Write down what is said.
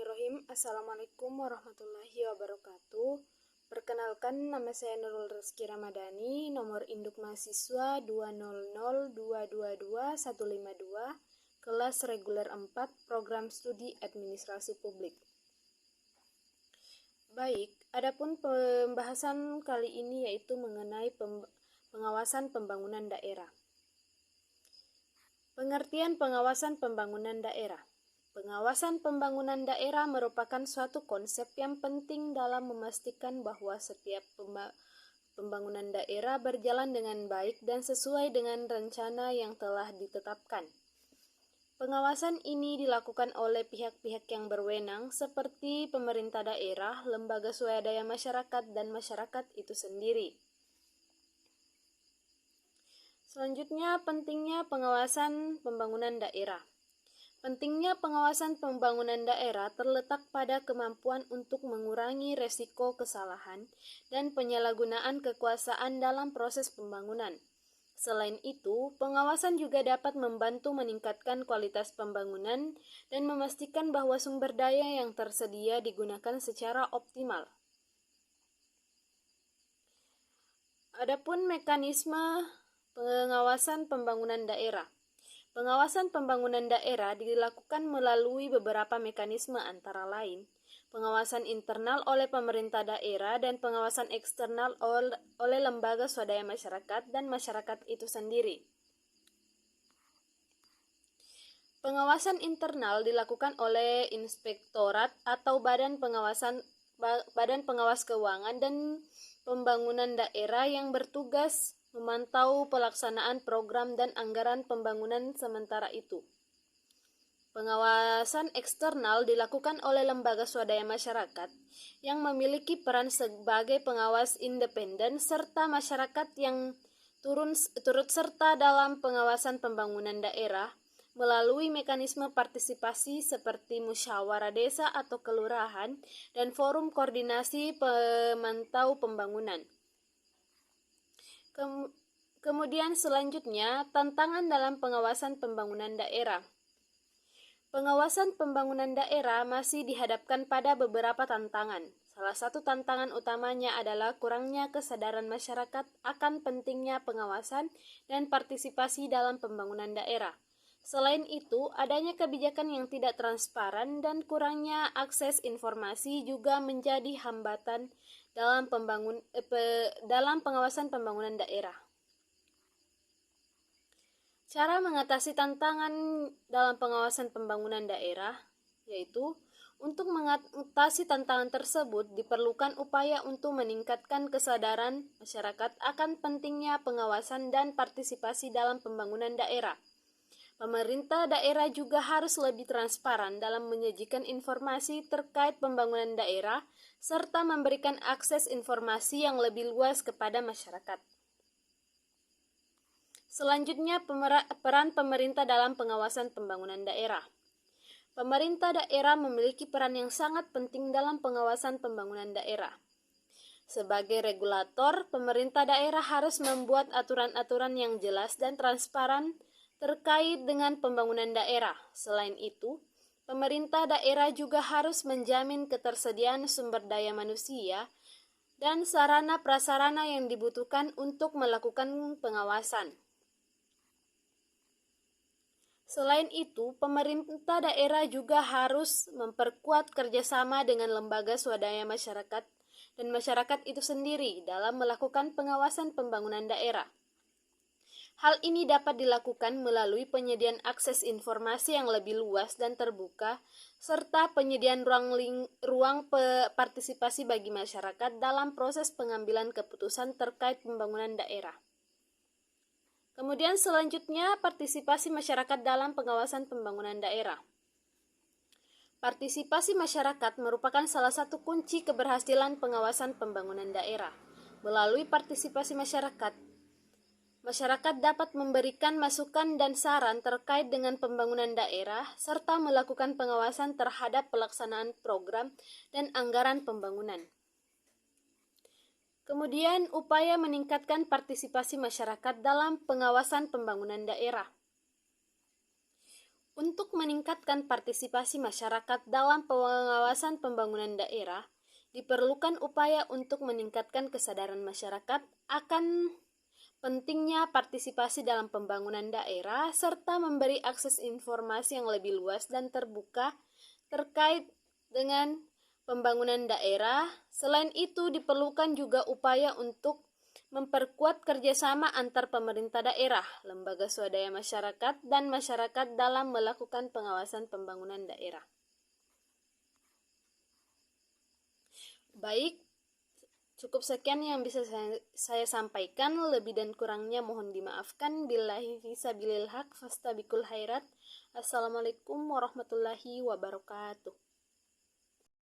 Bismillahirrahmanirrahim. Assalamualaikum warahmatullahi wabarakatuh. Perkenalkan, nama saya Nurul Rizky Ramadhani, nomor induk mahasiswa 200222152, kelas reguler 4, program studi administrasi publik. Baik, adapun pembahasan kali ini yaitu mengenai pengawasan pembangunan daerah. Pengertian pengawasan pembangunan daerah. Pengawasan pembangunan daerah merupakan suatu konsep yang penting dalam memastikan bahwa setiap pembangunan daerah berjalan dengan baik dan sesuai dengan rencana yang telah ditetapkan. Pengawasan ini dilakukan oleh pihak-pihak yang berwenang seperti pemerintah daerah, lembaga swadaya masyarakat, dan masyarakat itu sendiri. Selanjutnya, pentingnya pengawasan pembangunan daerah. Pentingnya pengawasan pembangunan daerah terletak pada kemampuan untuk mengurangi resiko kesalahan dan penyalahgunaan kekuasaan dalam proses pembangunan. Selain itu, pengawasan juga dapat membantu meningkatkan kualitas pembangunan dan memastikan bahwa sumber daya yang tersedia digunakan secara optimal. Adapun mekanisme pengawasan pembangunan daerah. Pengawasan pembangunan daerah dilakukan melalui beberapa mekanisme antara lain pengawasan internal oleh pemerintah daerah dan pengawasan eksternal oleh lembaga swadaya masyarakat dan masyarakat itu sendiri. Pengawasan internal dilakukan oleh inspektorat atau badan pengawas keuangan dan pembangunan daerah yang bertugas memantau pelaksanaan program dan anggaran pembangunan sementara itu. Pengawasan eksternal dilakukan oleh lembaga swadaya masyarakat yang memiliki peran sebagai pengawas independen serta masyarakat yang turut serta dalam pengawasan pembangunan daerah melalui mekanisme partisipasi seperti musyawarah desa atau kelurahan dan forum koordinasi pemantau pembangunan. Kemudian selanjutnya, tantangan dalam pengawasan pembangunan daerah. Pengawasan pembangunan daerah masih dihadapkan pada beberapa tantangan. Salah satu tantangan utamanya adalah kurangnya kesadaran masyarakat akan pentingnya pengawasan dan partisipasi dalam pembangunan daerah. Selain itu, adanya kebijakan yang tidak transparan dan kurangnya akses informasi juga menjadi hambatan dalam pengawasan pembangunan daerah. Cara mengatasi tantangan dalam pengawasan pembangunan daerah, yaitu untuk mengatasi tantangan tersebut diperlukan upaya untuk meningkatkan kesadaran masyarakat akan pentingnya pengawasan dan partisipasi dalam pembangunan daerah. Pemerintah daerah juga harus lebih transparan dalam menyajikan informasi terkait pembangunan daerah serta memberikan akses informasi yang lebih luas kepada masyarakat. Selanjutnya, peran pemerintah dalam pengawasan pembangunan daerah. Pemerintah daerah memiliki peran yang sangat penting dalam pengawasan pembangunan daerah. Sebagai regulator, pemerintah daerah harus membuat aturan-aturan yang jelas dan transparan terkait dengan pembangunan daerah. Selain itu, pemerintah daerah juga harus menjamin ketersediaan sumber daya manusia dan sarana prasarana yang dibutuhkan untuk melakukan pengawasan. Selain itu, pemerintah daerah juga harus memperkuat kerjasama dengan lembaga swadaya masyarakat dan masyarakat itu sendiri dalam melakukan pengawasan pembangunan daerah. Hal ini dapat dilakukan melalui penyediaan akses informasi yang lebih luas dan terbuka, serta penyediaan ruang partisipasi bagi masyarakat dalam proses pengambilan keputusan terkait pembangunan daerah. Kemudian selanjutnya, partisipasi masyarakat dalam pengawasan pembangunan daerah. Partisipasi masyarakat merupakan salah satu kunci keberhasilan pengawasan pembangunan daerah. Melalui partisipasi masyarakat dapat memberikan masukan dan saran terkait dengan pembangunan daerah, serta melakukan pengawasan terhadap pelaksanaan program dan anggaran pembangunan. Kemudian, upaya meningkatkan partisipasi masyarakat dalam pengawasan pembangunan daerah. Untuk meningkatkan partisipasi masyarakat dalam pengawasan pembangunan daerah, diperlukan upaya untuk meningkatkan kesadaran masyarakat akan pentingnya partisipasi dalam pembangunan daerah serta memberi akses informasi yang lebih luas dan terbuka terkait dengan pembangunan daerah. Selain itu, diperlukan juga upaya untuk memperkuat kerjasama antar pemerintah daerah, lembaga swadaya masyarakat, dan masyarakat dalam melakukan pengawasan pembangunan daerah. Baik, cukup sekian yang bisa saya sampaikan. Lebih dan kurangnya mohon dimaafkan. Billahi fisabilil haq fastabikul khairat. Assalamualaikum warahmatullahi wabarakatuh.